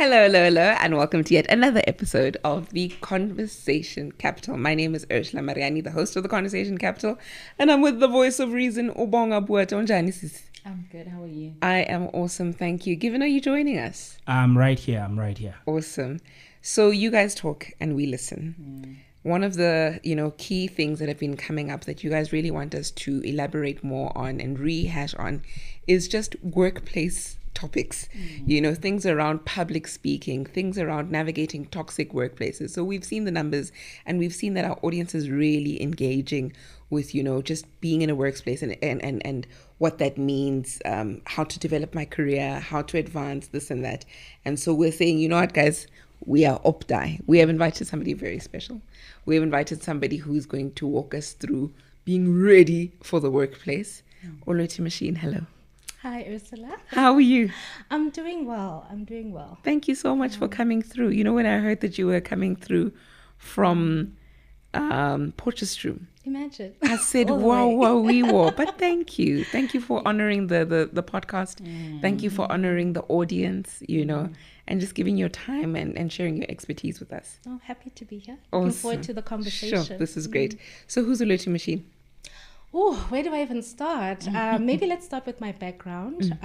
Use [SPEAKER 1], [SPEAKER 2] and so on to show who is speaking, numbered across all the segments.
[SPEAKER 1] Hello, and welcome to yet another episode of the Conversation Capital. My name is Ursula Mariani, the host of the Conversation Capital, and I'm with the voice of reason, Ubonga Buatonjani.
[SPEAKER 2] I'm good. How are you?
[SPEAKER 1] I am awesome, thank you. Given, are you joining us?
[SPEAKER 3] I'm right here.
[SPEAKER 1] Awesome. So you guys talk and we listen. One of the, key things that have been coming up that you guys really want us to elaborate more on and rehash on is just workplace topics, things around public speaking, things around navigating toxic workplaces. So we've seen the numbers and we've seen that our audience is really engaging with, just being in a workplace and what that means, how to develop my career, how to advance this and that. And so we're saying, you know what, guys, we are Opti. We have invited somebody very special. We have invited somebody who's going to walk us through being ready for the workplace. Olwethu Machine, hello.
[SPEAKER 2] Hi, Ursula.
[SPEAKER 1] How are you?
[SPEAKER 2] I'm doing well.
[SPEAKER 1] Thank you so much for coming through. When I heard that you were coming through from Potchefstroom,
[SPEAKER 2] imagine.
[SPEAKER 1] I said, wow. But thank you. Thank you for honoring the podcast. Thank you for honoring the audience, and just giving your time and sharing your expertise with us.
[SPEAKER 2] Oh, happy to be here.
[SPEAKER 1] Awesome.
[SPEAKER 2] Looking forward to the conversation.
[SPEAKER 1] Sure, this is great. So who's Olwethu Machine?
[SPEAKER 2] Oh, where do I even start? Maybe let's start with my background.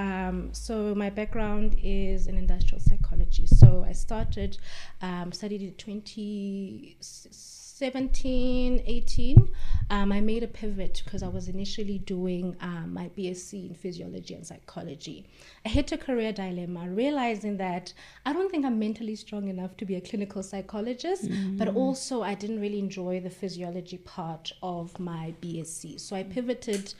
[SPEAKER 2] So my background is in industrial psychology. So I studied in 2017, 18. I made a pivot because I was initially doing my BSc in physiology and psychology. I hit a career dilemma, realizing that I don't think I'm mentally strong enough to be a clinical psychologist, but also I didn't really enjoy the physiology part of my BSc. So I pivoted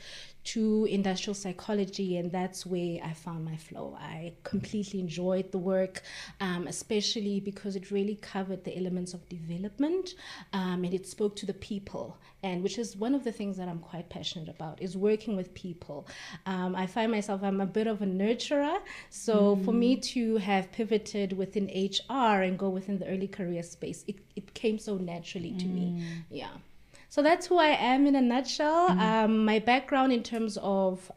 [SPEAKER 2] to industrial psychology, and that's where I found my flow. I completely enjoyed the work, especially because it really covered the elements of development, and it spoke to the people, and which is one of the things that I'm quite passionate about, is working with people. I find myself, I'm a bit of a nurturer, so for me to have pivoted within HR and go within the early career space, it came so naturally to me. Yeah. So that's who I am in a nutshell. My background in terms of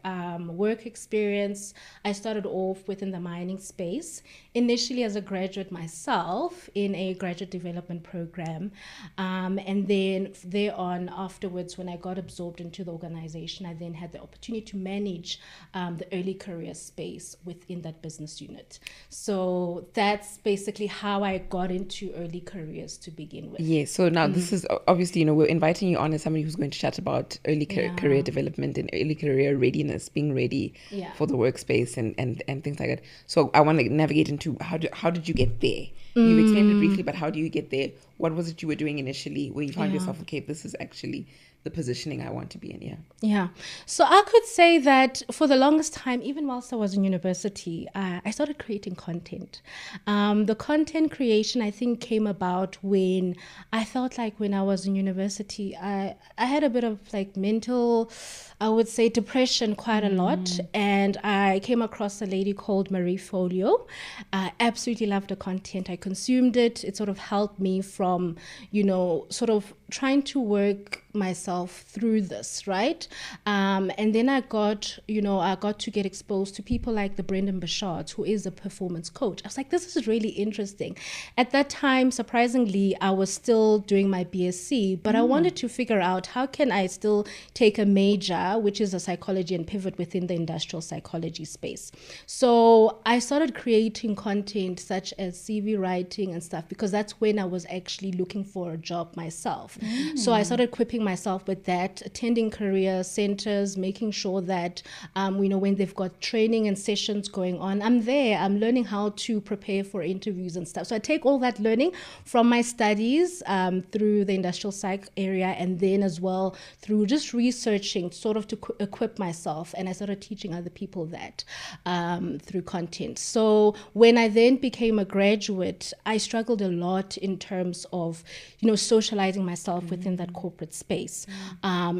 [SPEAKER 2] work experience, I started off within the mining space, initially as a graduate myself in a graduate development program. And then thereon afterwards, when I got absorbed into the organization, I then had the opportunity to manage the early career space within that business unit. So that's basically how I got into early careers to begin with.
[SPEAKER 1] Yeah, so now this is obviously, we're inviting you on as somebody who's going to chat about early career development and early career readiness, being ready for the workspace and things like that. So I want to navigate into how did you get there? You've explained it briefly, but how do you get there? What was it you were doing initially where you found yourself, okay, this is actually the positioning I want to be in?
[SPEAKER 2] Yeah. So I could say that for the longest time, even whilst I was in university, I started creating content. The content creation, I think, came about when I felt like when I was in university, I had a bit of like mental, I would say, depression quite a lot. And I came across a lady called Marie Folio. I absolutely loved the content. I consumed it. It sort of helped me from, sort of trying to work myself through this, right? And then I got to get exposed to people like the Brendan Bashard, who is a performance coach. I was like, this is really interesting. At that time, surprisingly, I was still doing my BSc, but I wanted to figure out how can I still take a major, which is a psychology, and pivot within the industrial psychology space. So I started creating content such as CV writing and stuff, because that's when I was actually looking for a job myself. So I started equipping myself with that, attending career centers, making sure that, when they've got training and sessions going on, I'm there, I'm learning how to prepare for interviews and stuff. So I take all that learning from my studies through the industrial psych area, and then as well through just researching sort of to equip myself. And I started teaching other people that through content. So when I then became a graduate, I struggled a lot in terms of, socializing myself within that corporate space,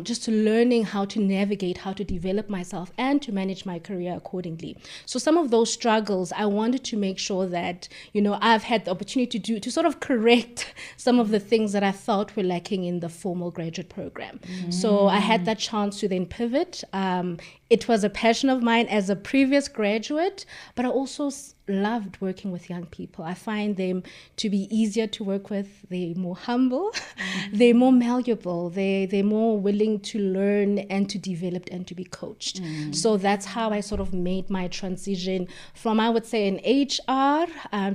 [SPEAKER 2] just learning how to navigate, how to develop myself and to manage my career accordingly. So some of those struggles, I wanted to make sure that, I've had the opportunity to sort of correct some of the things that I felt were lacking in the formal graduate program. So I had that chance to then pivot It was a passion of mine as a previous graduate, but I also loved working with young people. I find them to be easier to work with. They're more humble, they're more malleable, they're more willing to learn and to develop and to be coached. So that's how I sort of made my transition from, I would say, an HR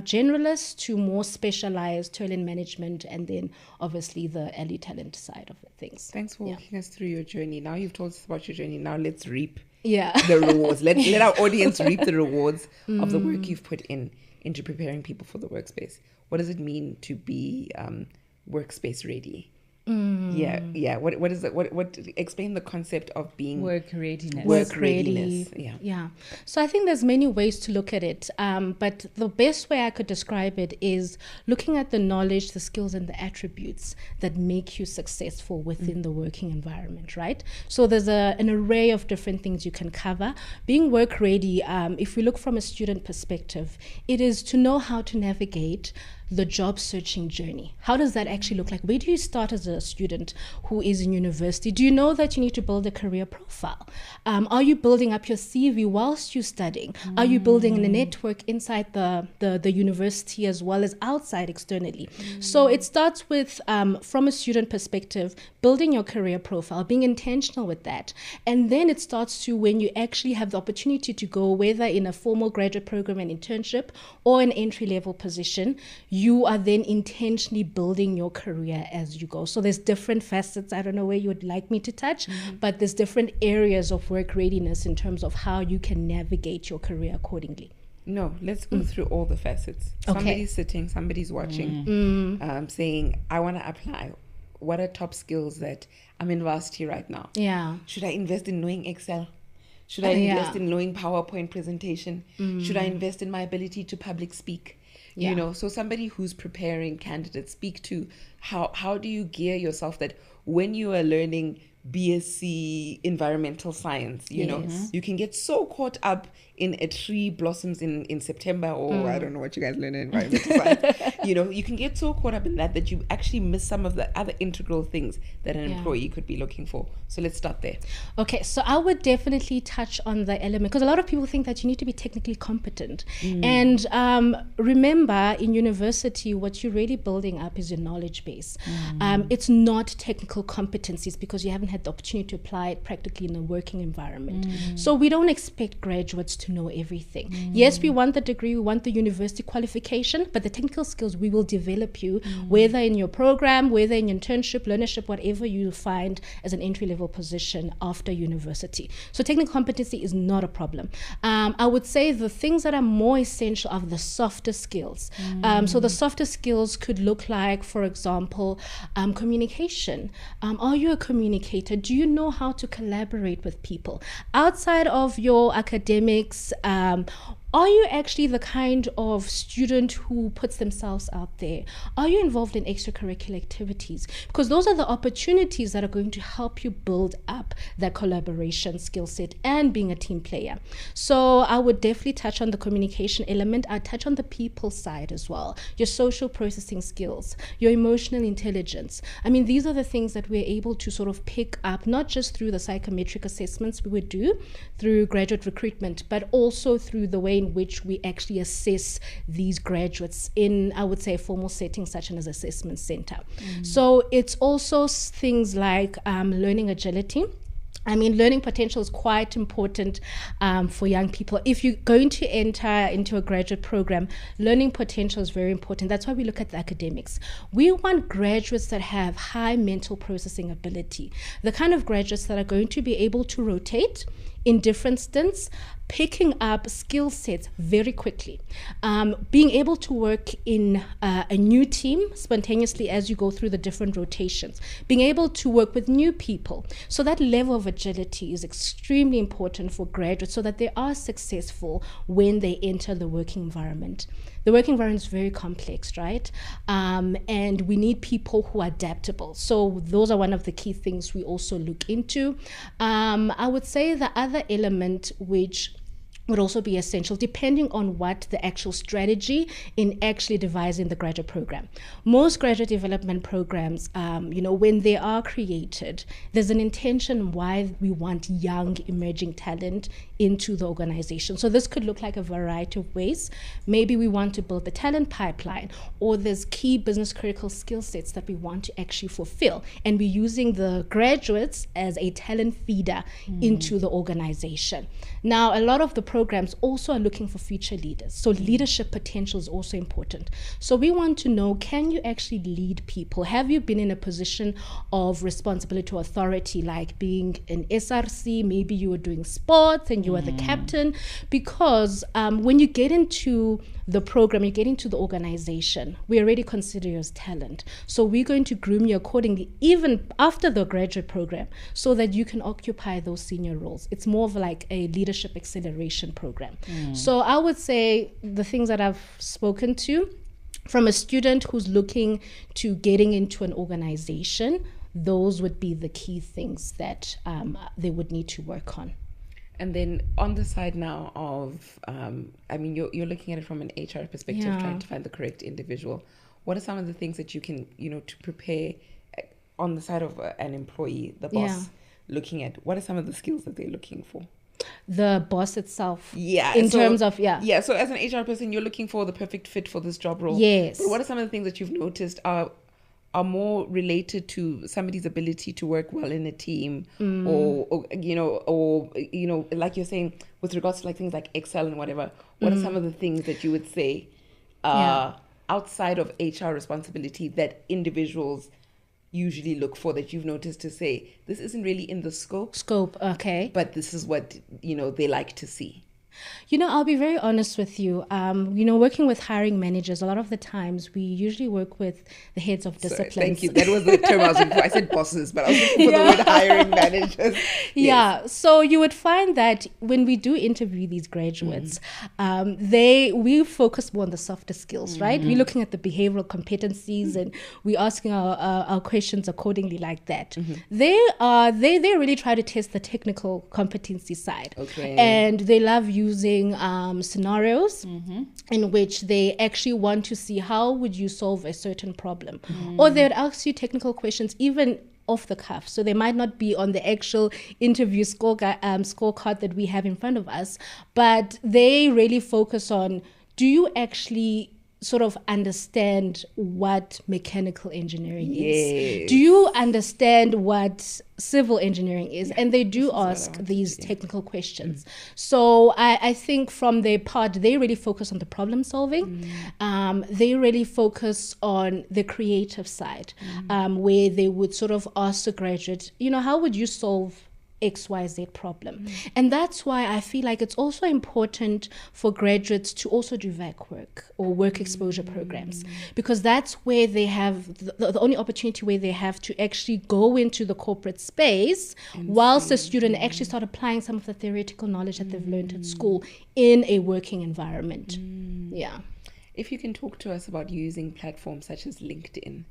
[SPEAKER 2] generalist to more specialized talent management, and then obviously the early talent side of things.
[SPEAKER 1] Thanks for walking us through your journey. Now you've told us about your journey. Now let's reap
[SPEAKER 2] the
[SPEAKER 1] rewards. Let our audience reap the rewards of the work you've put into preparing people for the workspace. What does it mean to be workspace ready? What is it? What explain the concept of being
[SPEAKER 3] work readiness?
[SPEAKER 2] Work readiness. Yeah. So I think there's many ways to look at it, but the best way I could describe it is looking at the knowledge, the skills, and the attributes that make you successful within the working environment, right? So there's an array of different things you can cover. Being work ready, if we look from a student perspective, it is to know how to navigate the job searching journey. How does that actually look like? Where do you start as a student who is in university? Do you know that you need to build a career profile? Are you building up your CV whilst you're studying? Are you building a network inside the university as well as outside externally? So it starts with, from a student perspective, building your career profile, being intentional with that. And then it starts to when you actually have the opportunity to go, whether in a formal graduate program and internship or an entry-level position, you are then intentionally building your career as you go. So there's different facets. I don't know where you would like me to touch, but there's different areas of work readiness in terms of how you can navigate your career accordingly.
[SPEAKER 1] No, let's go through all the facets. Somebody's sitting, somebody's watching, saying, I want to apply. What are top skills that I'm in varsity right now?
[SPEAKER 2] Yeah.
[SPEAKER 1] Should I invest in knowing Excel? Should I invest in knowing PowerPoint presentation? Should I invest in my ability to public speak?
[SPEAKER 2] Yeah.
[SPEAKER 1] You know, so somebody who's preparing candidates, speak to how do you gear yourself that when you are learning BSc environmental science, you know, you can get so caught up in a tree blossoms in September, or I don't know what you guys learn in environmental science. You know, you can get so caught up in that you actually miss some of the other integral things that an employee could be looking for. So let's start there.
[SPEAKER 2] Okay, so I would definitely touch on the element, because a lot of people think that you need to be technically competent. And remember, in university, what you're really building up is your knowledge base. It's not technical competencies, because you haven't had the opportunity to apply it practically in a working environment. So we don't expect graduates to know everything. Yes, we want the degree, we want the university qualification, but the technical skills we will develop you, whether in your program, whether in your internship, learnership, whatever you find as an entry-level position after university. So technical competency is not a problem. I would say the things that are more essential are the softer skills. So the softer skills could look like, for example, communication. Are you a communicator? Do you know how to collaborate with people? Outside of your academics, are you actually the kind of student who puts themselves out there? Are you involved in extracurricular activities? Because those are the opportunities that are going to help you build up that collaboration skill set and being a team player. So I would definitely touch on the communication element. I'd touch on the people side as well. Your social processing skills, your emotional intelligence. I mean, these are the things that we're able to sort of pick up, not just through the psychometric assessments we would do through graduate recruitment, but also through the way in which we actually assess these graduates in, I would say, a formal setting such as an assessment center. So it's also things like learning agility. I mean, learning potential is quite important for young people. If you're going to enter into a graduate program, learning potential is very important. That's why we look at the academics. We want graduates that have high mental processing ability, the kind of graduates that are going to be able to rotate in different stints, picking up skill sets very quickly, being able to work in a new team spontaneously as you go through the different rotations, being able to work with new people. So that level of agility is extremely important for graduates so that they are successful when they enter the working environment. The working environment is very complex, right? And we need people who are adaptable. So those are one of the key things we also look into. I would say the other element which would also be essential, depending on what the actual strategy in actually devising the graduate program. Most graduate development programs, when they are created, there's an intention why we want young emerging talent into the organization. So this could look like a variety of ways. Maybe we want to build the talent pipeline, or there's key business critical skill sets that we want to actually fulfill, and we're using the graduates as a talent feeder into the organization. Now, a lot of the programs also are looking for future leaders. So leadership potential is also important. So we want to know, can you actually lead people? Have you been in a position of responsibility or authority, like being an SRC? Maybe you were doing sports and you were the captain. Because when you get into the program, you get into the organization, we already consider you as talent. So we're going to groom you accordingly, even after the graduate program, so that you can occupy those senior roles. It's more of like a leadership acceleration program. So I would say the things that I've spoken to, from a student who's looking to getting into an organization, those would be the key things that they would need to work on.
[SPEAKER 1] And then on the side now of, you're looking at it from an HR perspective, trying to find the correct individual. What are some of the things that you can, to prepare on the side of an employee, the boss, looking at? What are some of the skills that they're looking for?
[SPEAKER 2] The boss itself.
[SPEAKER 1] Yeah.
[SPEAKER 2] In terms of.
[SPEAKER 1] So as an HR person, you're looking for the perfect fit for this job role.
[SPEAKER 2] Yes.
[SPEAKER 1] But what are some of the things that you've noticed are more related to somebody's ability to work well in a team, or like you're saying, with regards to like things like Excel and whatever, what are some of the things that you would say outside of HR responsibility that individuals usually look for, that you've noticed to say, this isn't really in the scope,
[SPEAKER 2] okay,
[SPEAKER 1] but this is what, they like to see?
[SPEAKER 2] I'll be very honest with you. Working with hiring managers, a lot of the times we usually work with the heads of disciplines.
[SPEAKER 1] Thank you. That was the term I was looking for. I said bosses, but I was looking for the word hiring managers.
[SPEAKER 2] Yeah. So you would find that when we do interview these graduates, we focus more on the softer skills, right? We're looking at the behavioral competencies and we're asking our questions accordingly like that. They really try to test the technical competency side.
[SPEAKER 1] Okay.
[SPEAKER 2] And they love using scenarios in which they actually want to see how would you solve a certain problem. Or they would ask you technical questions even off the cuff. So they might not be on the actual interview scorecard that we have in front of us, but they really focus on, do you actually sort of understand what mechanical engineering is? Do you understand what civil engineering is? And they do ask these technical questions. So I think from their part, they really focus on the problem solving. They really focus on the creative side, where they would sort of ask the graduate, how would you solve XYZ problem? And that's why I feel like it's also important for graduates to also do VAC work or work exposure programs, because that's where they have the only opportunity where they have to actually go into the corporate space whilst the student actually start applying some of the theoretical knowledge that they've learned at school in a working environment.
[SPEAKER 1] If you can talk to us about using platforms such as LinkedIn,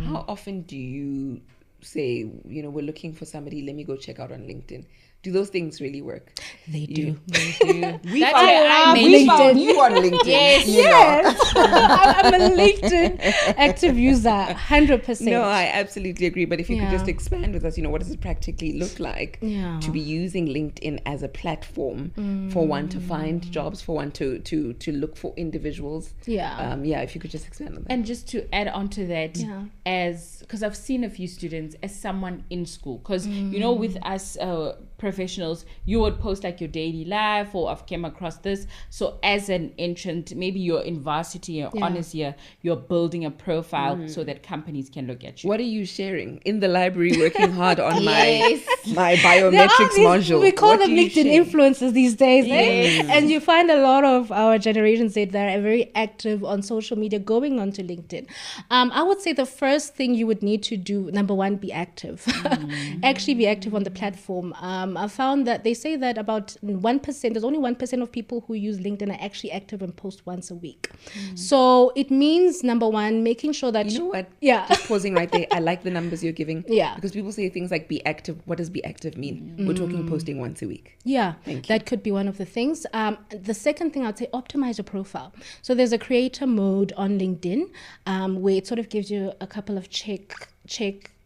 [SPEAKER 1] how often do you say, we're looking for somebody, let me go check out on LinkedIn? Do those things really work?
[SPEAKER 2] They do.
[SPEAKER 1] We found you on LinkedIn.
[SPEAKER 2] Yes. I'm a LinkedIn active user, 100%.
[SPEAKER 1] No, I absolutely agree. But if you could just expand with us, what does it practically look like to be using LinkedIn as a platform for one to find jobs, for one to look for individuals? If you could just expand on that.
[SPEAKER 3] And just to add on to that, because I've seen a few students as someone in school, because with us professionals, you would post like your daily life, or I've came across this. So as an entrant, maybe you're in varsity or honors year, you're building a profile so that companies can look at you.
[SPEAKER 1] What are you sharing? In the library, working hard on my biometrics module.
[SPEAKER 2] We call them LinkedIn influencers these days. And you find a lot of our Generation Z that are very active on social media, going onto LinkedIn. I would say the first thing you would need to do, number one, be active. Actually be active on the platform. I found that they say that about 1%, there's only 1% of people who use LinkedIn are actually active and post once a week. So it means, number one, making sure that...
[SPEAKER 1] You know what?
[SPEAKER 2] Yeah.
[SPEAKER 1] Just pausing right there. I like the numbers you're giving.
[SPEAKER 2] Yeah.
[SPEAKER 1] Because people say things like be active. What does be active mean? We're talking posting once a week.
[SPEAKER 2] Yeah,
[SPEAKER 1] Thank you.
[SPEAKER 2] that could be one of the things. The second thing I'd say, optimize your profile. So there's a creator mode on LinkedIn where it sort of gives you a couple of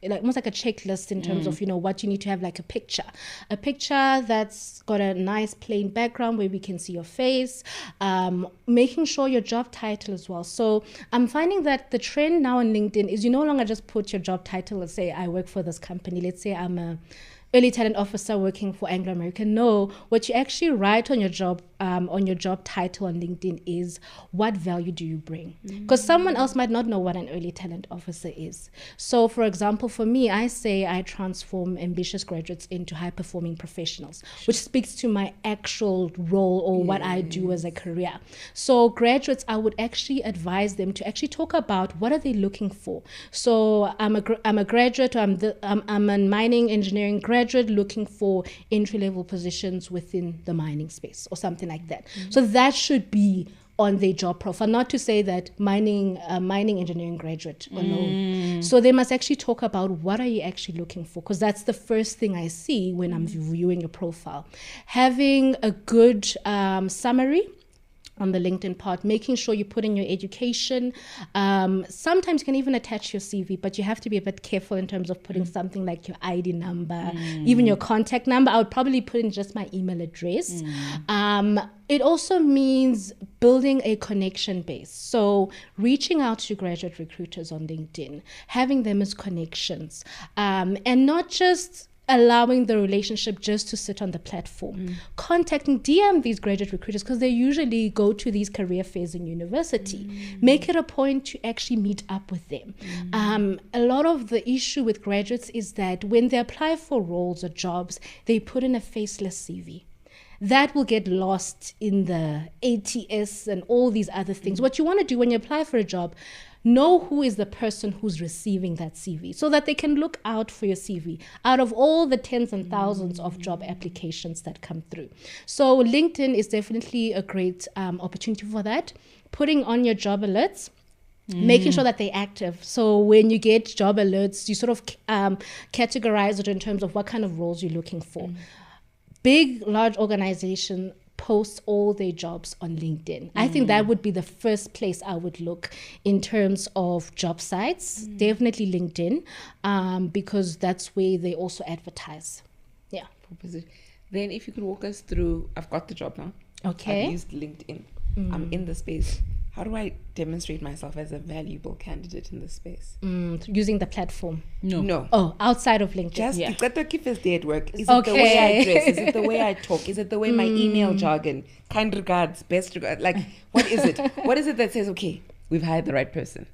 [SPEAKER 2] like almost like a checklist in terms of, what you need to have, like a picture that's got a nice plain background where we can see your face, making sure your job title as well. So I'm finding that the trend now on LinkedIn is you no longer just put your job title. Let's say I work for this company. Let's say I'm a early talent officer working for Anglo American. No, what you actually write on your job title on LinkedIn is what value do you bring? Because someone else might not know what an early talent officer is. So for example, for me, I say I transform ambitious graduates into high performing professionals, which speaks to my actual role or what I do as a career. So graduates, I would actually advise them to actually talk about what are they looking for. So I'm a graduate, or I'm a mining engineering graduate looking for entry-level positions within the mining space or something like that. So that should be on their job profile, not to say that mining engineering graduate alone. So they must actually talk about what are you actually looking for, because that's the first thing I see when I'm viewing a profile. Having a good summary on the LinkedIn part, making sure you put in your education. Sometimes you can even attach your CV, but you have to be a bit careful in terms of putting something like your ID number, even your contact number. I would probably put in just my email address. It also means building a connection base. So reaching out to graduate recruiters on LinkedIn, having them as connections, and not just allowing the relationship just to sit on the platform. Contacting, DM these graduate recruiters, because they usually go to these career fairs in university. Make it a point to actually meet up with them. A lot of the issue with graduates is that when they apply for roles or jobs, they put in a faceless CV. That will get lost in the ATS and all these other things. What you want to do when you apply for a job, know who is the person who's receiving that CV so that they can look out for your CV out of all the tens and thousands of job applications that come through. So LinkedIn is definitely a great opportunity for that. Putting on your job alerts, making sure that they're active. So when you get job alerts, you sort of categorize it in terms of what kind of roles you're looking for. Big, large organization post all their jobs on LinkedIn. I think that would be the first place I would look in terms of job sites. Definitely LinkedIn, because that's where they also advertise. Yeah.
[SPEAKER 1] Then if you could walk us through, I've got the job now.
[SPEAKER 2] Okay.
[SPEAKER 1] I've used LinkedIn. I'm in the space. How do I demonstrate myself as a valuable candidate in this space?
[SPEAKER 2] Using the platform.
[SPEAKER 1] No.
[SPEAKER 2] Oh, outside of LinkedIn.
[SPEAKER 1] Just keep us day at work. Is
[SPEAKER 2] Okay.
[SPEAKER 1] it the way I dress? Is it the way I talk? Is it the way my email jargon? Kind regards, best regards. Like, what is it? What is it that says, okay, we've hired the right person?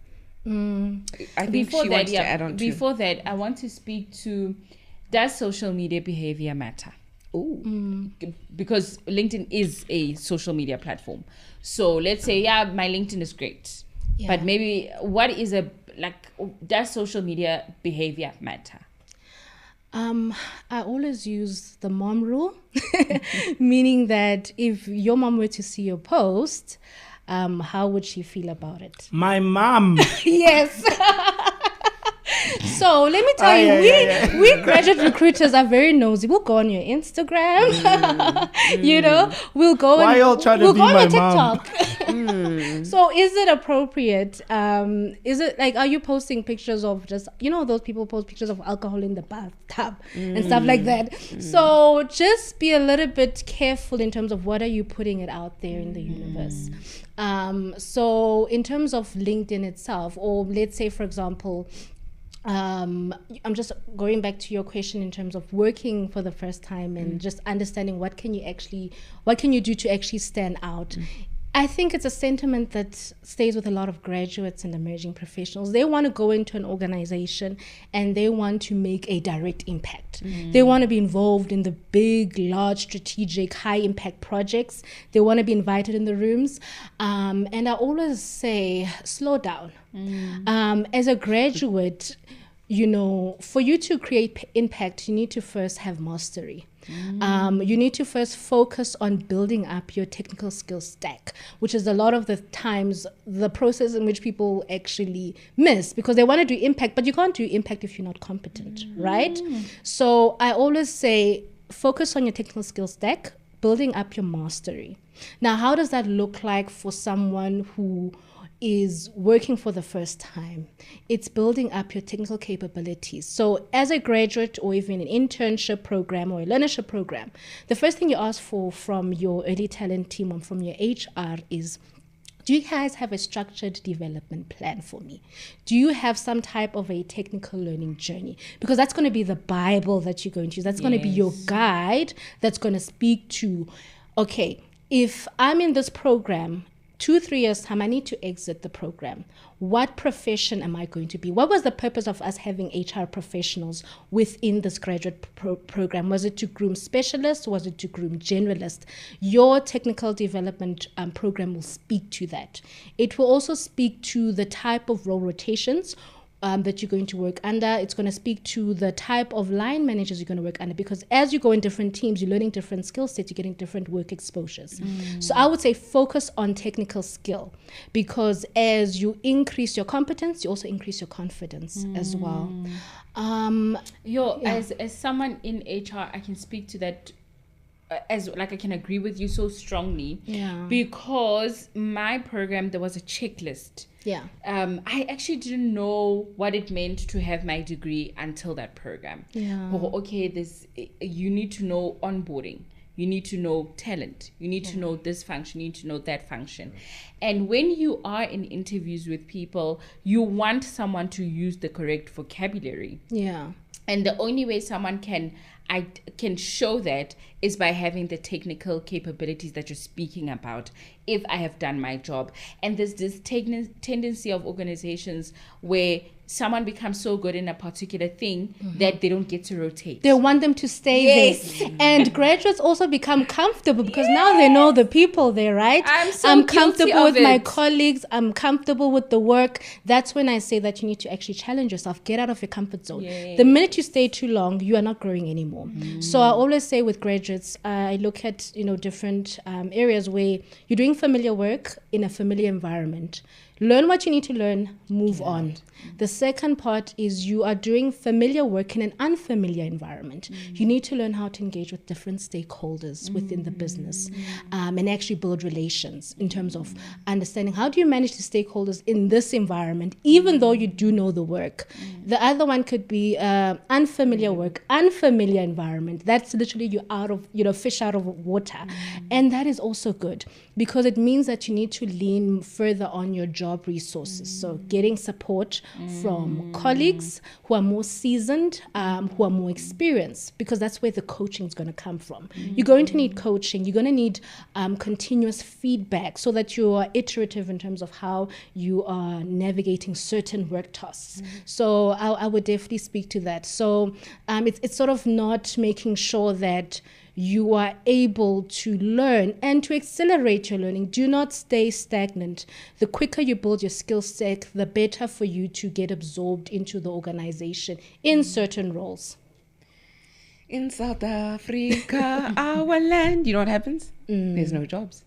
[SPEAKER 1] I think
[SPEAKER 3] Before
[SPEAKER 1] she
[SPEAKER 3] that,
[SPEAKER 1] wants to add on to.
[SPEAKER 3] Before that, I want to speak to, does social media behavior matter? Because LinkedIn is a social media platform. So let's say, my LinkedIn is great.
[SPEAKER 2] Yeah.
[SPEAKER 3] But maybe does social media behavior matter?
[SPEAKER 2] I always use the mom rule, meaning that if your mom were to see your post, how would she feel about it?
[SPEAKER 4] My mom.
[SPEAKER 2] Yes. So let me tell you, we graduate recruiters are very nosy. We'll go on your Instagram, we'll go
[SPEAKER 4] Why y'all trying to be
[SPEAKER 2] on
[SPEAKER 4] my
[SPEAKER 2] your
[SPEAKER 4] mom?
[SPEAKER 2] TikTok. So is it appropriate? Is it like, are you posting pictures of just, those people post pictures of alcohol in the bathtub and stuff like that. So just be a little bit careful in terms of what are you putting it out there in the universe. So in terms of LinkedIn itself, or let's say, for example, I'm just going back to your question in terms of working for the first time and just understanding what can you do to actually stand out. I think it's a sentiment that stays with a lot of graduates and emerging professionals. They want to go into an organization and they want to make a direct impact. They want to be involved in the big, large, strategic, high impact projects. They want to be invited in the rooms. And I always say, slow down. As a graduate, for you to create impact, you need to first have mastery. You need to first focus on building up your technical skills stack, which is a lot of the times the process in which people actually miss, because they want to do impact, but you can't do impact if you're not competent, right? So I always say focus on your technical skills stack, building up your mastery. Now, how does that look like for someone who is working for the first time? It's building up your technical capabilities. So as a graduate or even an internship program or a learnership program, the first thing you ask for from your early talent team or from your HR is, do you guys have a structured development plan for me? Do you have some type of a technical learning journey? Because that's going to be the Bible that you're going to use. That's going to be your guide that's going to speak to, okay, if I'm in this program, 2-3 years time, I need to exit the program. What profession am I going to be? What was the purpose of us having HR professionals within this graduate program? Was it to groom specialists? Was it to groom generalists? Your technical development program will speak to that. It will also speak to the type of role rotations that you're going to work under. It's going to speak to the type of line managers you're going to work under, because as you go in different teams, you're learning different skill sets, you're getting different work exposures. So I would say focus on technical skill, because as you increase your competence, you also increase your confidence as well.
[SPEAKER 3] As someone in HR, I can speak to that. I can agree with you so strongly, because my program, there was a checklist. I actually didn't know what it meant to have my degree until that program. You need to know onboarding, you need to know talent, you need to know this function, you need to know that function. And when you are in interviews with people, you want someone to use the correct vocabulary. And the only way someone can show that is by having the technical capabilities that you're speaking about, if I have done my job. And there's this tendency of organizations where someone becomes so good in a particular thing that they don't get to rotate.
[SPEAKER 2] They want them to stay there. And graduates also become comfortable because now they know the people there, right? I'm comfortable with my colleagues. I'm comfortable with the work. That's when I say that you need to actually challenge yourself. Get out of your comfort zone. The minute you stay too long, you are not growing anymore. So I always say with graduates, I look at different areas where you're doing familiar work in a familiar environment. Learn what you need to learn, move on. The second part is you are doing familiar work in an unfamiliar environment. You need to learn how to engage with different stakeholders within the business and actually build relations in terms of understanding how do you manage the stakeholders in this environment, even though you do know the work. The other one could be unfamiliar work, unfamiliar environment. That's literally you out of, fish out of water. And that is also good because it means that you need to lean further on your job resources. So getting support from colleagues who are more seasoned, who are more experienced, because that's where the coaching is going to come from. You're going to need coaching. You're going to need continuous feedback so that you are iterative in terms of how you are navigating certain work tasks. So I would definitely speak to that. So it's sort of not making sure that you are able to learn and to accelerate your learning. Do not stay stagnant. The quicker you build your skill set, the better for you to get absorbed into the organization in certain roles.
[SPEAKER 1] In South Africa, our land, you know what happens? There's no jobs.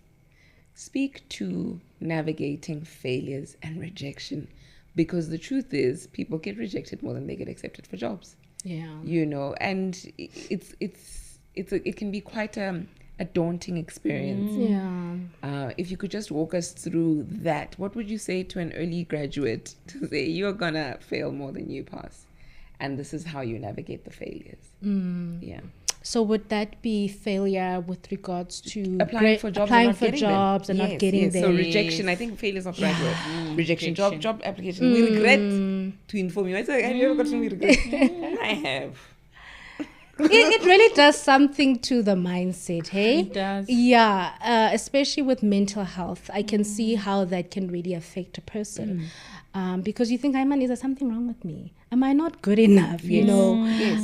[SPEAKER 1] Speak to navigating failures and rejection, because the truth is people get rejected more than they get accepted for jobs. And it can be quite a daunting experience. If you could just walk us through that, what would you say to an early graduate to say you're gonna fail more than you pass, and this is how you navigate the failures?
[SPEAKER 2] So would that be failure with regards to
[SPEAKER 1] applying for jobs and not getting there? So rejection, I think failure is not graduate. Rejection, job application. We regret to inform you. I say, have you ever gotten regret? I have.
[SPEAKER 2] It really does something to the mindset, hey?
[SPEAKER 3] It does.
[SPEAKER 2] Yeah, especially with mental health. I can see how that can really affect a person. because you think, is there something wrong with me? Am I not good enough?
[SPEAKER 1] Yes.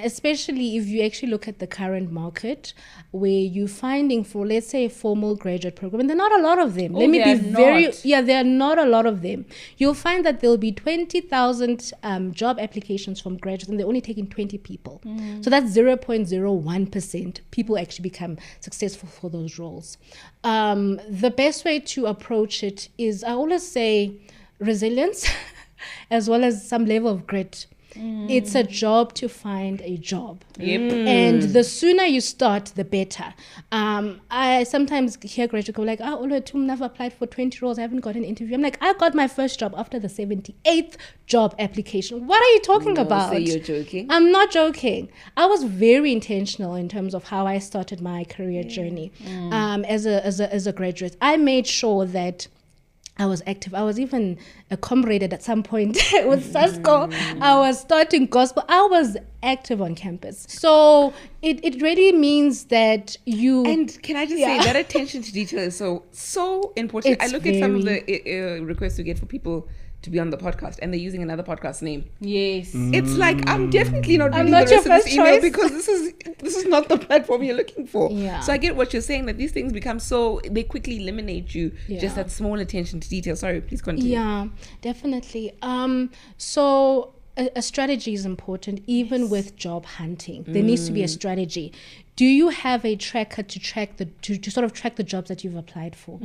[SPEAKER 2] Especially if you actually look at the current market, where you're finding for, let's say, a formal graduate program, and there are not a lot of them. Let me be there are not a lot of them. You'll find that there'll be 20,000 job applications from graduates, and they're only taking 20 people. So that's 0.01% people actually become successful for those roles. The best way to approach it is, I always say, resilience as well as some level of grit. It's a job to find a job. And the sooner you start, the better. I sometimes hear graduates go like, Olwethu M never applied for 20 roles, I haven't got an interview. I'm like, I got my first job after the 78th job application. What are you talking about?
[SPEAKER 1] So you're joking?
[SPEAKER 2] I'm not joking. I was very intentional in terms of how I started my career journey as a graduate. I made sure that I was active. I was even a comrade at some point with Sasko. I was starting gospel. I was active on campus. So it really means that you...
[SPEAKER 1] And can I just say that attention to detail is so important. I look at some of the requests we get for people to be on the podcast, and they're using another podcast name.
[SPEAKER 3] Yes.
[SPEAKER 1] It's like, I'm definitely not reading the rest of this email because this is not the platform you're looking for.
[SPEAKER 2] Yeah.
[SPEAKER 1] So I get what you're saying, that these things become they quickly eliminate you. Just that small attention to detail. Sorry, please continue.
[SPEAKER 2] Yeah, definitely. So a strategy is important, even with job hunting. There needs to be a strategy. Do you have a tracker to track to sort of track the jobs that you've applied for?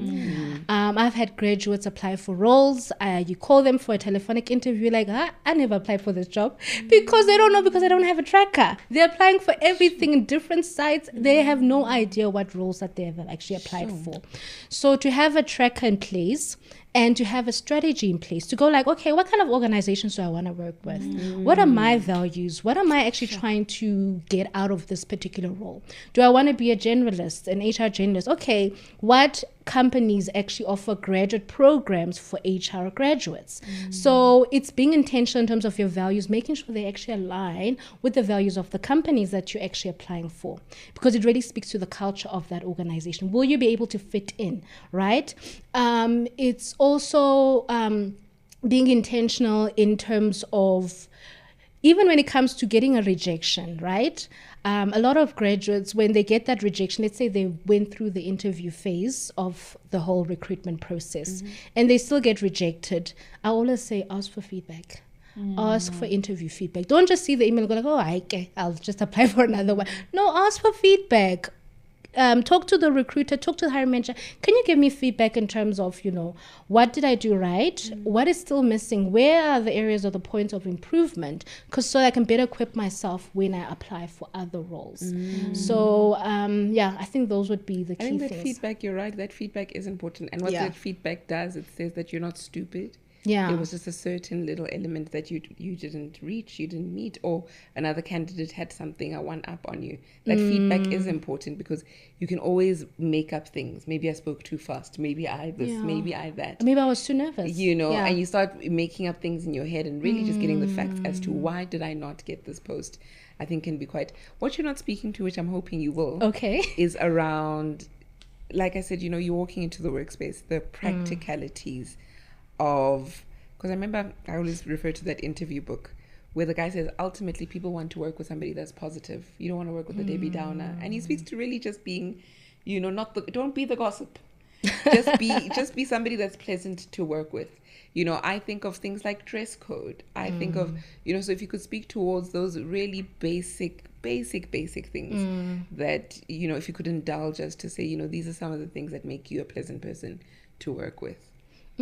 [SPEAKER 2] I've had graduates apply for roles. You call them for a telephonic interview, like, I never applied for this job, because they don't know, because they don't have a tracker. They're applying for everything in different sites. They have no idea what roles that they have actually applied for. So to have a tracker in place, and to have a strategy in place to go like, okay, what kind of organizations do I want to work with? What are my values? What am I actually trying to get out of this particular role? Do I want to be a generalist, an HR generalist? Okay, what companies actually offer graduate programs for HR graduates? So it's being intentional in terms of your values, making sure they actually align with the values of the companies that you're actually applying for, because it really speaks to the culture of that organization. Will you be able to fit in, right? It's also being intentional in terms of, even when it comes to getting a rejection, right? A lot of graduates, when they get that rejection, let's say they went through the interview phase of the whole recruitment process, and they still get rejected. I always say, ask for feedback. Ask for interview feedback. Don't just see the email and go like, okay, I'll just apply for another one. No, ask for feedback. Talk to the recruiter, talk to the hiring manager. Can you give me feedback in terms of, what did I do right? What is still missing? Where are the areas or the points of improvement? Because so I can better equip myself when I apply for other roles. So, I think those would be the key things.
[SPEAKER 1] I think that feedback, you're right, that feedback is important. And what that feedback does, it says that you're not stupid.
[SPEAKER 2] Yeah.
[SPEAKER 1] It was just a certain little element that you didn't reach, you didn't meet, or another candidate had something, a one up on you. That feedback is important, because you can always make up things. Maybe I spoke too fast. Maybe I this. Maybe I that.
[SPEAKER 2] Maybe I was too nervous.
[SPEAKER 1] And you start making up things in your head and really just getting the facts as to why did I not get this post. I think can be quite. What you're not speaking to, which I'm hoping you will.
[SPEAKER 2] Okay.
[SPEAKER 1] Is around, like I said, you're walking into the workspace, the practicalities of, because I remember I always refer to that interview book where the guy says ultimately people want to work with somebody that's positive. You don't want to work with a Debbie Downer, and he speaks to really just being, don't be the gossip, just be somebody that's pleasant to work with. I think of things like dress code. I think of so if you could speak towards those really basic things that if you could indulge us to say these are some of the things that make you a pleasant person to work with.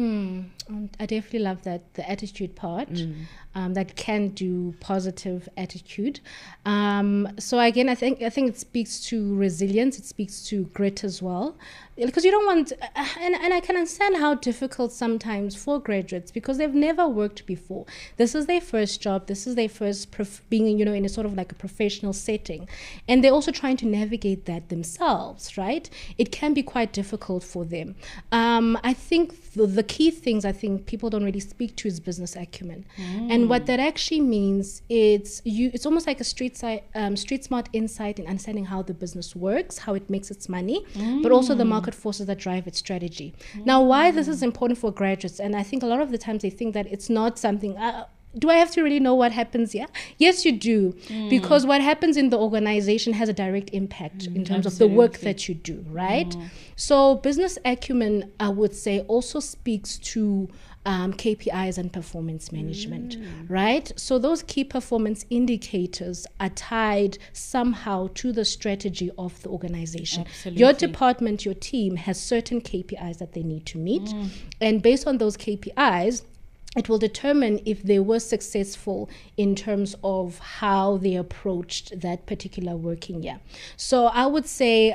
[SPEAKER 2] I definitely love that, the attitude part, that can do positive attitude. So again, I think it speaks to resilience. It speaks to grit as well, because you don't want, and I can understand how difficult sometimes for graduates, because they've never worked before. This is their first job. This is their first being, in a sort of like a professional setting, and they're also trying to navigate that themselves, right? It can be quite difficult for them. I think the key things I think people don't really speak to is business acumen. And what that actually means, it's almost like a street smart insight in understanding how the business works, how it makes its money, but also the market forces that drive its strategy. Now, why this is important for graduates, and I think a lot of the times they think that it's not something, do I have to really know what happens here? Yes, you do. Because what happens in the organization has a direct impact in terms of the work that you do, right? So business acumen, I would say, also speaks to KPIs and performance management, right? So those key performance indicators are tied somehow to the strategy of the organization.
[SPEAKER 3] Absolutely.
[SPEAKER 2] Your department, your team has certain KPIs that they need to meet. And based on those KPIs, it will determine if they were successful in terms of how they approached that particular working year. So I would say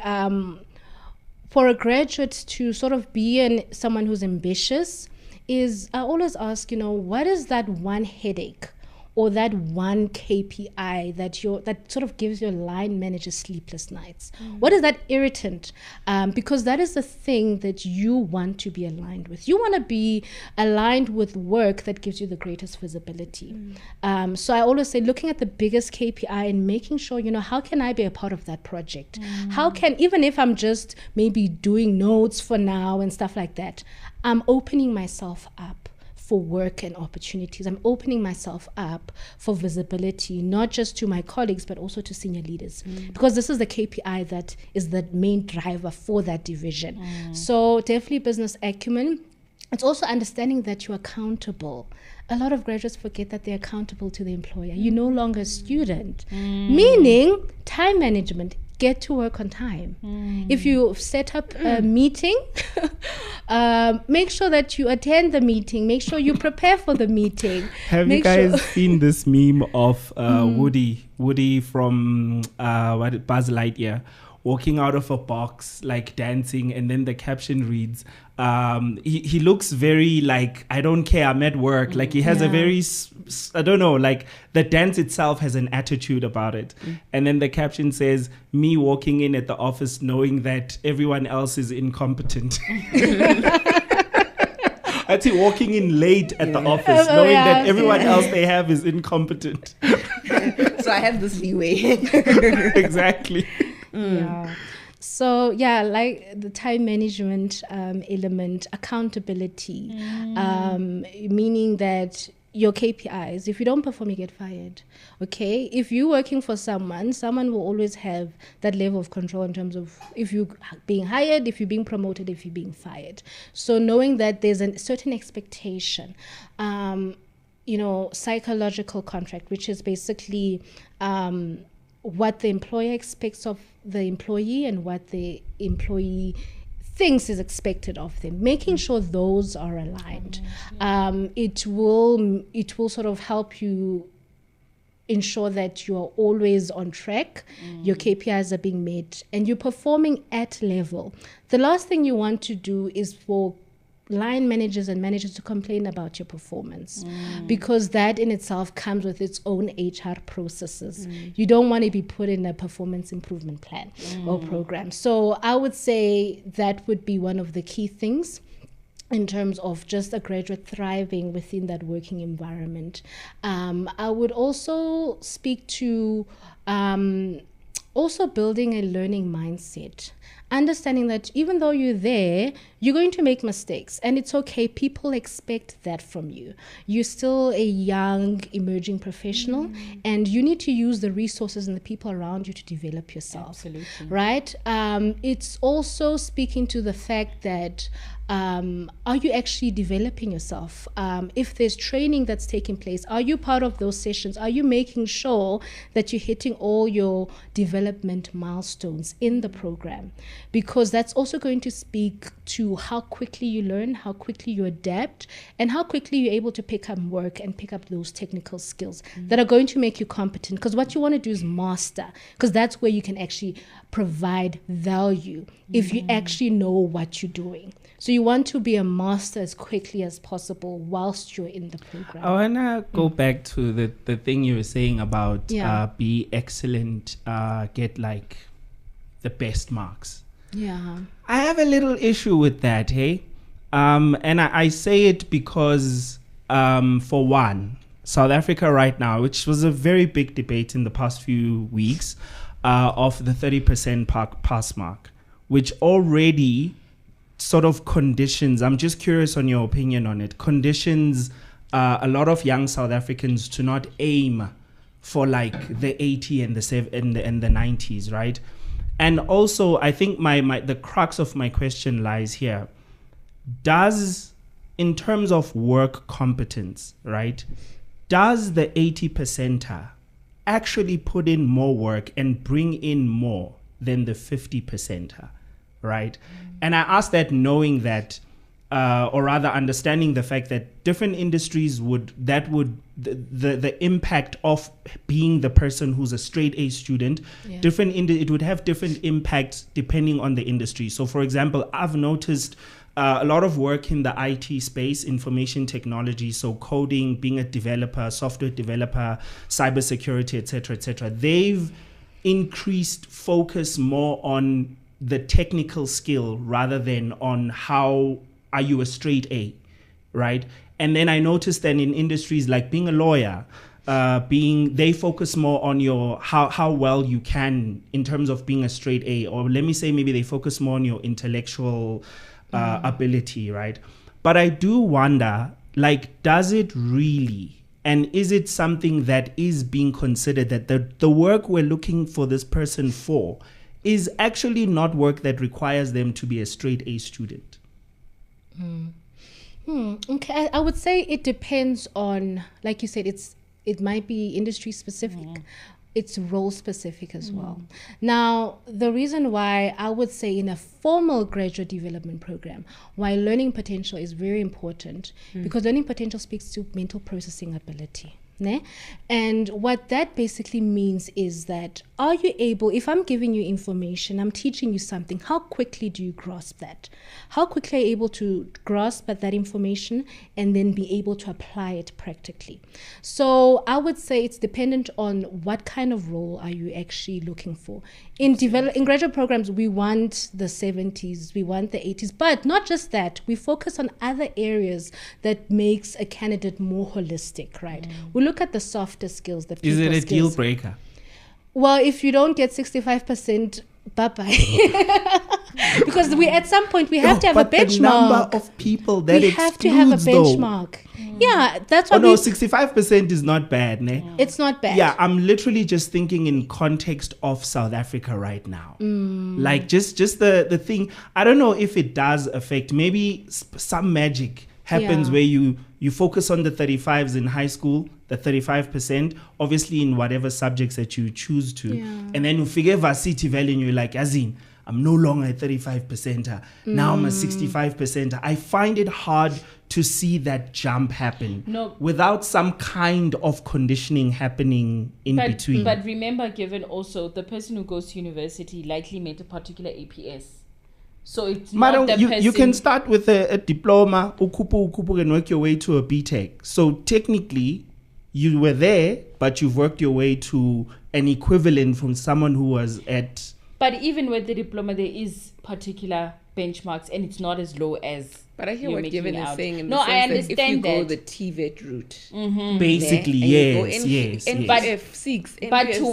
[SPEAKER 2] for a graduate to sort of be someone who's ambitious is, I always ask, what is that one headache or that one KPI that sort of gives your line manager sleepless nights? What is that irritant? Because that is the thing that you want to be aligned with. You want to be aligned with work that gives you the greatest visibility. So I always say, looking at the biggest KPI and making sure, how can I be a part of that project? How can, even if I'm just maybe doing notes for now and stuff like that, I'm opening myself up for work and opportunities. I'm opening myself up for visibility, not just to my colleagues, but also to senior leaders, because this is the KPI that is the main driver for that division. So definitely business acumen. It's also understanding that you're accountable. A lot of graduates forget that they're accountable to the employer. You're no longer a student, meaning time management. Get to work on time. If you set up a meeting, make sure that you attend the meeting. Make sure you prepare for the meeting.
[SPEAKER 4] Have you guys seen this meme of Woody from Buzz Lightyear walking out of a box, like dancing, and then the caption reads, he looks very like, I don't care, I'm at work. Like he has a very, I don't know, like the dance itself has an attitude about it. And then the caption says, me walking in at the office knowing that everyone else is incompetent. Actually walking in late at the office knowing that everyone else they have is incompetent.
[SPEAKER 1] So I have this leeway.
[SPEAKER 4] Exactly.
[SPEAKER 2] Yeah. So like the time management element, accountability, meaning that your KPIs, if you don't perform, you get fired. Okay? If you're working for someone will always have that level of control in terms of if you're being hired, if you're being promoted, if you're being fired. So knowing that there's a certain expectation, psychological contract, which is basically what the employer expects of the employee and what the employee thinks is expected of them, making sure those are aligned. It will sort of help you ensure that you are always on track, your KPIs are being met, and you're performing at level. The last thing you want to do is for line managers and managers to complain about your performance, because that in itself comes with its own HR processes. You don't want to be put in a performance improvement plan or program. So I would say that would be one of the key things in terms of just a graduate thriving within that working environment. I would also speak to also building a learning mindset. Understanding that even though you're there, you're going to make mistakes, and it's okay. People expect that from you. You're still a young, emerging professional, and you need to use the resources and the people around you to develop yourself.
[SPEAKER 3] Absolutely.
[SPEAKER 2] Right? It's also speaking to the fact that are you actually developing yourself? If there's training that's taking place, are you part of those sessions? Are you making sure that you're hitting all your development milestones in the program? Because that's also going to speak to how quickly you learn, how quickly you adapt, and how quickly you're able to pick up work and pick up those technical skills that are going to make you competent. Because what you want to do is master, because that's where you can actually provide value if you actually know what you're doing. So you want to be a master as quickly as possible whilst you're in the program.
[SPEAKER 4] I want to go back to the thing you were saying about be excellent, get like the best marks.
[SPEAKER 2] Yeah.
[SPEAKER 4] I have a little issue with that, hey? And I say it because, for one, South Africa right now, which was a very big debate in the past few weeks, of the 30% pass mark, which already sort of conditions, I'm just curious on your opinion on it, conditions a lot of young South Africans to not aim for like the 80 and the 90s, right? And also, I think the crux of my question lies here. In terms of work competence, right, does the 80%er actually put in more work and bring in more than the 50%er, right? And I ask that knowing that, or rather understanding the fact that different industries the impact of being the person who's a straight A student, it would have different impacts depending on the industry. So for example, I've noticed a lot of work in the IT space, information technology, so coding, being a developer, software developer, cybersecurity, etc. They've increased focus more on the technical skill rather than on how are you a straight A, right? And then I noticed that in industries like being a lawyer, they focus more on your how well you can in terms of being a straight A, or let me say maybe they focus more on your intellectual ability, right? But I do wonder, like, does it really, and is it something that is being considered that the work we're looking for this person for is actually not work that requires them to be a straight A student?
[SPEAKER 2] Okay, I would say it depends on, like you said, it might be industry specific. It's role specific as well. Now, the reason why I would say in a formal graduate development program, why learning potential is very important, because learning potential speaks to mental processing ability. And what that basically means is that, are you able, if I'm giving you information, I'm teaching you something, how quickly do you grasp that? How quickly are you able to grasp that information and then be able to apply it practically? So I would say it's dependent on what kind of role are you actually looking for. In graduate programs, we want the 70s, we want the 80s, but not just that. We focus on other areas that makes a candidate more holistic, right? We look at the softer skills, the people
[SPEAKER 4] skills. Is it a deal
[SPEAKER 2] skills.
[SPEAKER 4] breaker?
[SPEAKER 2] Well, if you don't get 65%, bye-bye. Because at some point we have to have a benchmark.
[SPEAKER 4] The number of people that
[SPEAKER 2] we have to have a benchmark. Yeah, that's what
[SPEAKER 4] 65% is not bad, ne?
[SPEAKER 2] It's not bad.
[SPEAKER 4] Yeah, I'm literally just thinking in context of South Africa right now. Like just the thing, I don't know if it does affect, maybe some magic happens where you focus on the 35s in high school, the 35%, obviously in whatever subjects that you choose to. And then you figure varsity value and you're like, Azin, I'm no longer a 35%er. Now I'm a 65%er. I find it hard to see that jump happen without some kind of conditioning happening in between.
[SPEAKER 3] But remember, given also the person who goes to university likely made a particular APS. So it's not the person.
[SPEAKER 4] You can start with a diploma, ukupu, and work your way to a BTech. So technically, you were there, but you've worked your way to an equivalent from someone who was at...
[SPEAKER 3] But even with the diploma, there is particular benchmarks, and it's not as low as...
[SPEAKER 1] But I hear what Given is saying in
[SPEAKER 3] the sense
[SPEAKER 1] I understand that if you go the TVET route,
[SPEAKER 4] basically, yes.
[SPEAKER 3] But to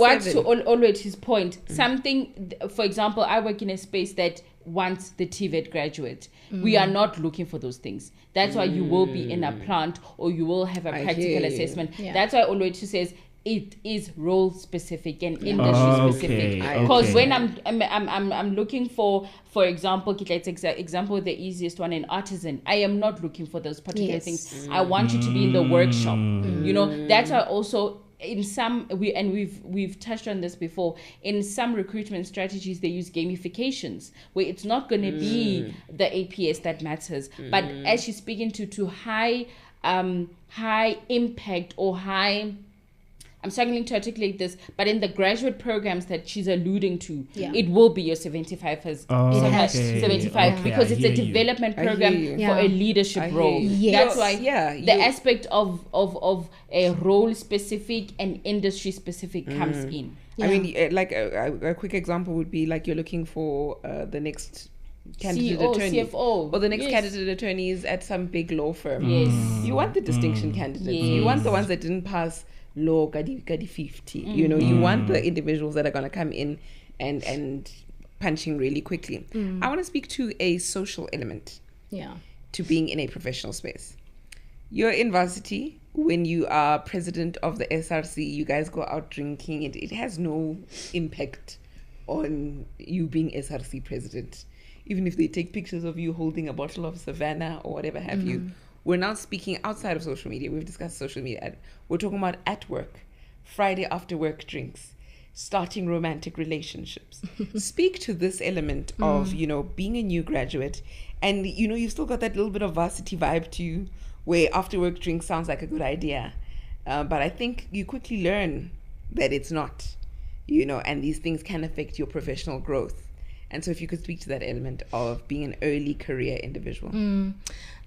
[SPEAKER 3] Olwethu's point, something, for example, I work in a space that wants the TVET graduate. We are not looking for those things. That's why you will be in a plant or you will have a practical assessment. That's why Olwethu says it is role specific and industry specific. Because when I'm looking for example, example, the easiest one, an artisan, I am not looking for those particular things. I want you to be in the workshop. You know, that's why also in some we've touched on this before, in some recruitment strategies they use gamifications where it's not going to be the APS that matters, but as she's speaking to high impact or high, I'm struggling to articulate this, but in the graduate programs that she's alluding to, it will be your 75 because it's a development program for a leadership role. That's why the aspect of a role specific and industry specific comes in.
[SPEAKER 1] I mean, like a quick example would be like you're looking for the next candidate
[SPEAKER 3] CEO,
[SPEAKER 1] attorney,
[SPEAKER 3] CFO.
[SPEAKER 1] or the next
[SPEAKER 3] Yes.
[SPEAKER 1] candidate attorney is at some big law firm.
[SPEAKER 3] Yes.
[SPEAKER 1] You want the distinction candidates. You want the ones that didn't pass law Gadi 50. You know, you want the individuals that are going to come in and punching really quickly. I want to speak to a social element to being in a professional space. You're in varsity. When you are president of the SRC, you guys go out drinking. It has no impact on you being SRC president. Even if they take pictures of you holding a bottle of Savannah or whatever have you. We're now speaking outside of social media. We've discussed social media. We're talking about at work, Friday after work drinks, starting romantic relationships. Speak to this element of, you know, being a new graduate, and, you know, you've still got that little bit of varsity vibe to you, where after work drinks sounds like a good idea. But I think you quickly learn that it's not, you know, and these things can affect your professional growth. And so if you could speak to that element of being an early career individual.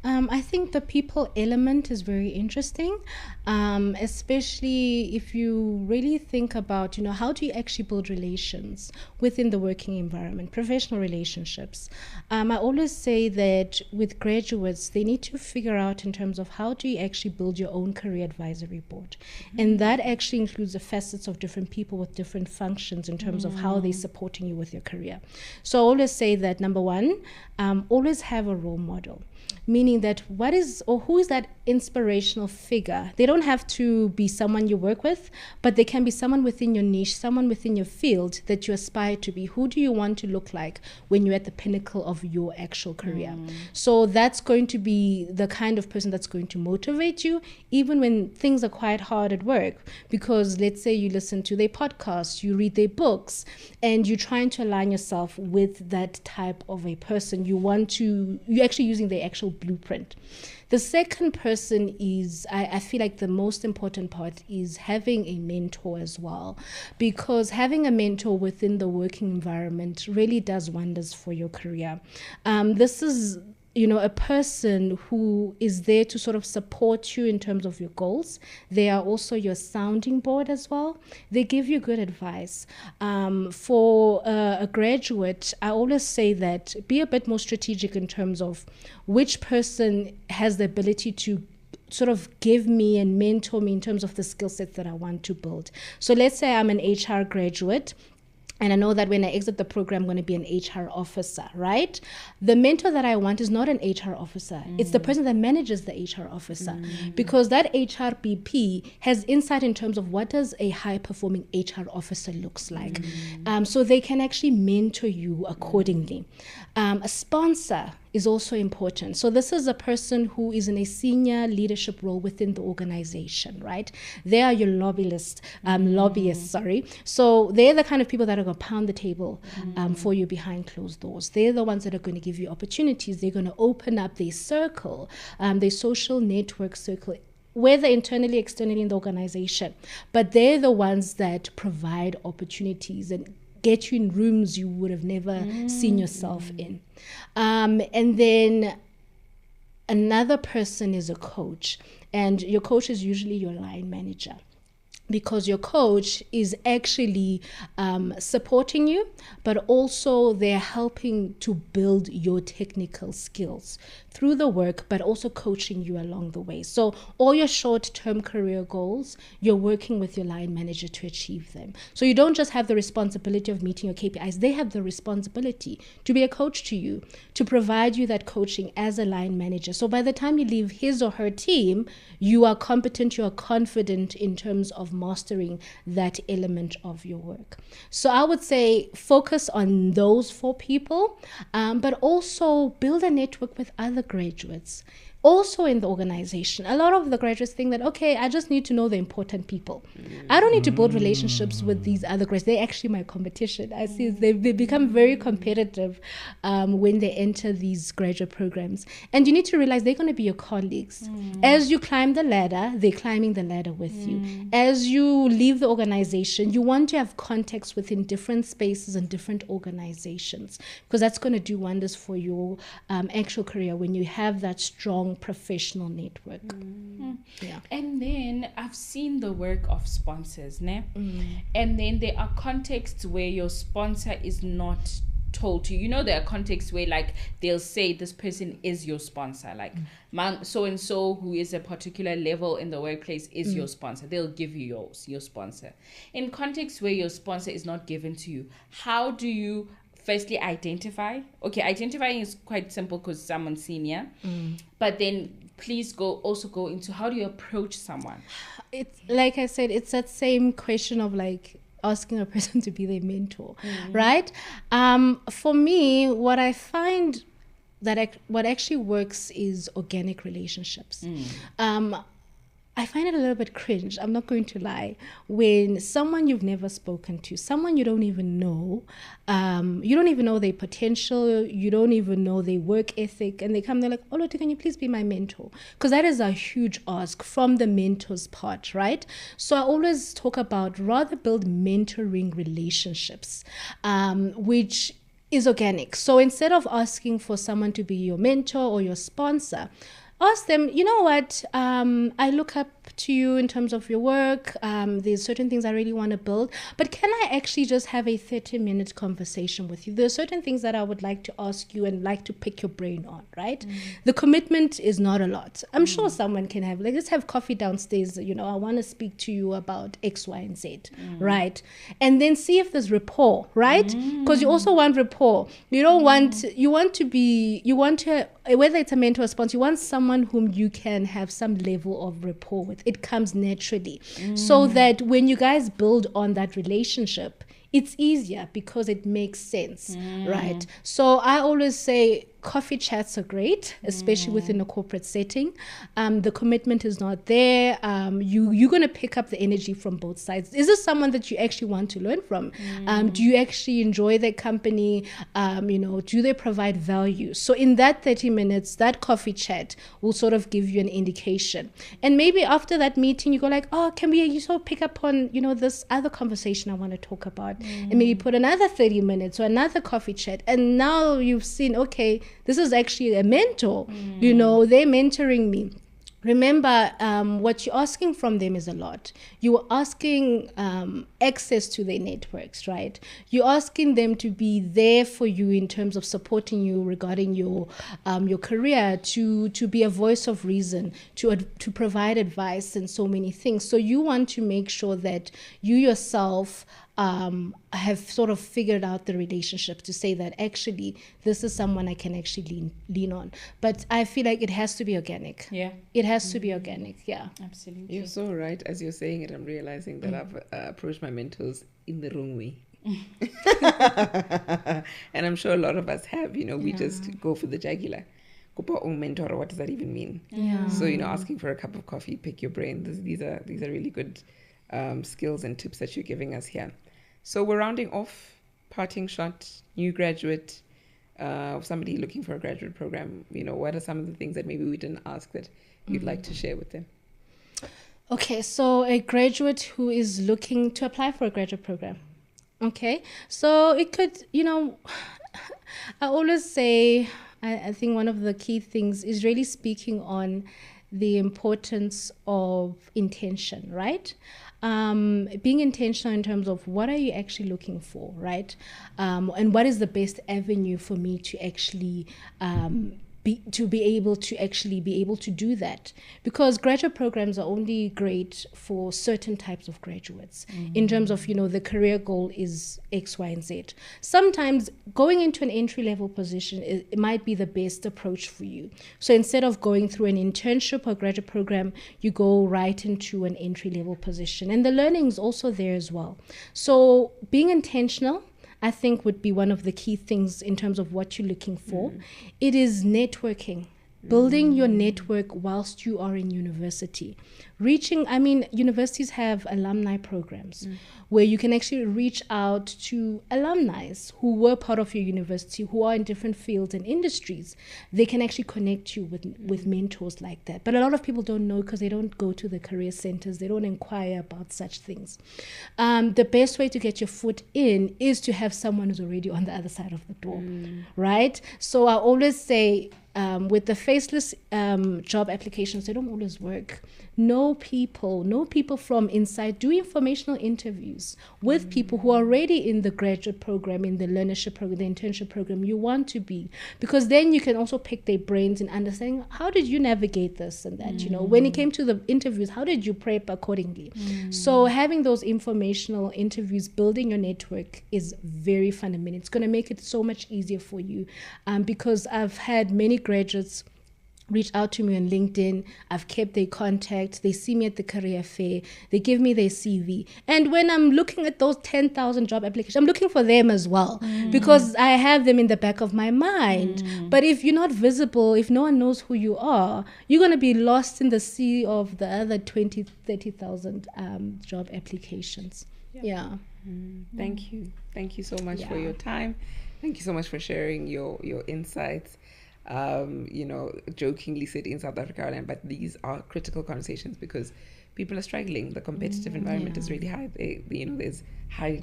[SPEAKER 2] I think the people element is very interesting, especially if you really think about, you know, how do you actually build relations within the working environment, professional relationships. I always say that with graduates, they need to figure out in terms of how do you actually build your own career advisory board. And that actually includes the facets of different people with different functions in terms of how they're supporting you with your career. So I always say that, number one, always have a role model. Meaning that what is or who is that inspirational figure? They don't have to be someone you work with, but they can be someone within your niche, someone within your field that you aspire to be. Who do you want to look like when you're at the pinnacle of your actual career? So that's going to be the kind of person that's going to motivate you, even when things are quite hard at work. Because let's say you listen to their podcasts, you read their books, and you're trying to align yourself with that type of a person. You're actually using their actual blueprint. The second person is, I feel like the most important part is having a mentor as well, because having a mentor within the working environment really does wonders for your career. This is, you know, a person who is there to sort of support you in terms of your goals. They are also your sounding board as well. They give you good advice. For a graduate, I always say that be a bit more strategic in terms of which person has the ability to sort of give me and mentor me in terms of the skill set that I want to build. So let's say I'm an HR graduate, and I know that when I exit the program, I'm going to be an HR officer, right? The mentor that I want is not an HR officer. It's the person that manages the HR officer. Because that HR BP has insight in terms of what does a high-performing HR officer looks like. So they can actually mentor you accordingly. A sponsor is also important. So this is a person who is in a senior leadership role within the organization, right? They are your lobbyists. So they're the kind of people that are going to pound the table for you behind closed doors. They're the ones that are going to give you opportunities. They're going to open up their circle, their social network circle, whether internally, externally in the organization. But they're the ones that provide opportunities and get you in rooms you would have never seen yourself in. And then another person is a coach. And your coach is usually your line manager, because your coach is actually supporting you, but also they're helping to build your technical skills through the work, but also coaching you along the way. So all your short-term career goals, you're working with your line manager to achieve them. So you don't just have the responsibility of meeting your KPIs. They have the responsibility to be a coach to you, to provide you that coaching as a line manager. So by the time you leave his or her team, you are competent, you are confident in terms of mastering that element of your work. So I would say focus on those 4 people, but also build a network with other graduates also in the organization. A lot of the graduates think that, okay, I just need to know the important people. I don't need to build relationships with these other graduates. They're actually my competition. I see they become very competitive when they enter these graduate programs. And you need to realize they're going to be your colleagues. As you climb the ladder, they're climbing the ladder with you. As you leave the organization, you want to have context within different spaces and different organizations, because that's going to do wonders for your actual career when you have that strong professional network.
[SPEAKER 3] Yeah. And then I've seen the work of sponsors, and then there are contexts where your sponsor is not told to you. You know, there are contexts where like they'll say this person is your sponsor, like so and so who is a particular level in the workplace is your sponsor. They'll give you your sponsor. In contexts where your sponsor is not given to you, how do you firstly identify? Okay, identifying is quite simple because someone's senior, but then please go into how do you approach someone?
[SPEAKER 2] It's like I said, it's that same question of like asking a person to be their mentor, right? For me, what I find that what actually works is organic relationships. I find it a little bit cringe, I'm not going to lie, when someone you've never spoken to, someone you don't even know their potential, you don't even know their work ethic, and they come, they're like, Olwethu, can you please be my mentor? Because that is a huge ask from the mentor's part, right? So I always talk about rather build mentoring relationships, which is organic. So instead of asking for someone to be your mentor or your sponsor, ask them, you know what, I look up to you in terms of your work. There's certain things I really want to build, but can I actually just have a 30-minute conversation with you? There's certain things that I would like to ask you and like to pick your brain on, right? The commitment is not a lot. I'm sure someone can have, like, let's have coffee downstairs. You know, I want to speak to you about X, Y, and Z, right? And then see if there's rapport, right? Because you also want rapport. You don't want, you want to, whether it's a mentor or sponsor, you want someone whom you can have some level of rapport with. It comes naturally, so that when you guys build on that relationship, it's easier because it makes sense, right? So I always say coffee chats are great, especially within a corporate setting. The commitment is not there. You're going to pick up the energy from both sides. Is this someone that you actually want to learn from? Do you actually enjoy their company? Do they provide value? So in that 30 minutes, that coffee chat will sort of give you an indication. And maybe after that meeting, you go like, oh, you sort of pick up on, this other conversation I want to talk about, and maybe put another 30 minutes or another coffee chat. And now you've seen, okay, this is actually a mentor, they're mentoring me. Remember, what you're asking from them is a lot. You're asking access to their networks, right? You're asking them to be there for you in terms of supporting you regarding your career, to be a voice of reason, to provide advice and so many things. So you want to make sure that you yourself have sort of figured out the relationship to say that actually this is someone I can actually lean on. But I feel like it has to be organic. Yeah. It has to be organic. Yeah.
[SPEAKER 3] Absolutely.
[SPEAKER 1] You're so right. As you're saying it, I'm realizing that I've approached my mentors in the wrong way. And I'm sure a lot of us have, we just go for the jugular. Mentor, what does that even mean?
[SPEAKER 2] Yeah.
[SPEAKER 1] So, asking for a cup of coffee, pick your brain. These are really good skills and tips that you're giving us here. So we're rounding off, parting shot, new graduate, somebody looking for a graduate program. What are some of the things that maybe we didn't ask that you'd like to share with them?
[SPEAKER 2] Okay, so a graduate who is looking to apply for a graduate program. Okay, so it could, I always say, I think one of the key things is really speaking on the importance of intention, right? Being intentional in terms of what are you actually looking for, right? And what is the best avenue for me to actually be able to do that, because graduate programs are only great for certain types of graduates in terms of the career goal is X, Y, and Z. Sometimes going into an entry-level position it might be the best approach for you. So instead of going through an internship or graduate program, you go right into an entry-level position, and the learning is also there as well. So being intentional, I think, would be one of the key things in terms of what you're looking for. It is networking, building your network whilst you are in university. Universities have alumni programs where you can actually reach out to alumni who were part of your university, who are in different fields and industries. They can actually connect you with mentors like that. But a lot of people don't know because they don't go to the career centers. They don't inquire about such things. The best way to get your foot in is to have someone who's already on the other side of the door, right? So I always say, with the faceless job applications, they don't always work. know people from inside, do informational interviews with people who are already in the graduate program, in the learnership program, the internship program you want to be, because then you can also pick their brains in understanding how did you navigate this and that, when it came to the interviews, how did you prep accordingly? So having those informational interviews, building your network is very fundamental. It's going to make it so much easier for you, because I've had many graduates reach out to me on LinkedIn. I've kept their contact. They see me at the career fair. They give me their CV. And when I'm looking at those 10,000 job applications, I'm looking for them as well, because I have them in the back of my mind. But if you're not visible, if no one knows who you are, you're going to be lost in the sea of the other 20, 30,000 job applications. Yeah.
[SPEAKER 1] Thank you. Thank you so much for your time. Thank you so much for sharing your insights. Jokingly said in South Africa, but these are critical conversations because people are struggling. The competitive environment is really high. There's high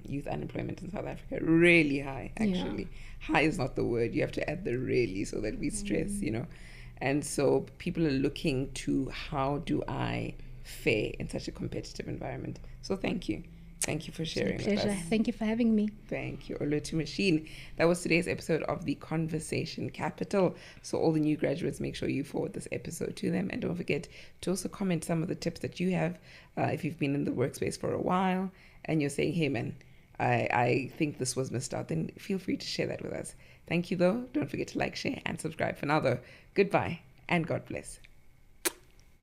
[SPEAKER 1] youth unemployment in South Africa, really high, actually. High is not the word. You have to add the really so that we stress, And so people are looking to how do I fare in such a competitive environment. So thank you. Thank you for sharing with us.
[SPEAKER 2] It's a pleasure. Thank you for having me.
[SPEAKER 1] Thank you, Olwethu Machine. That was today's episode of The Conversation Capital. So all the new graduates, make sure you forward this episode to them. And don't forget to also comment some of the tips that you have. If you've been in the workspace for a while and you're saying, hey, man, I think this was missed out, then feel free to share that with us. Thank you, though. Don't forget to like, share, and subscribe. For now, though, goodbye and God bless.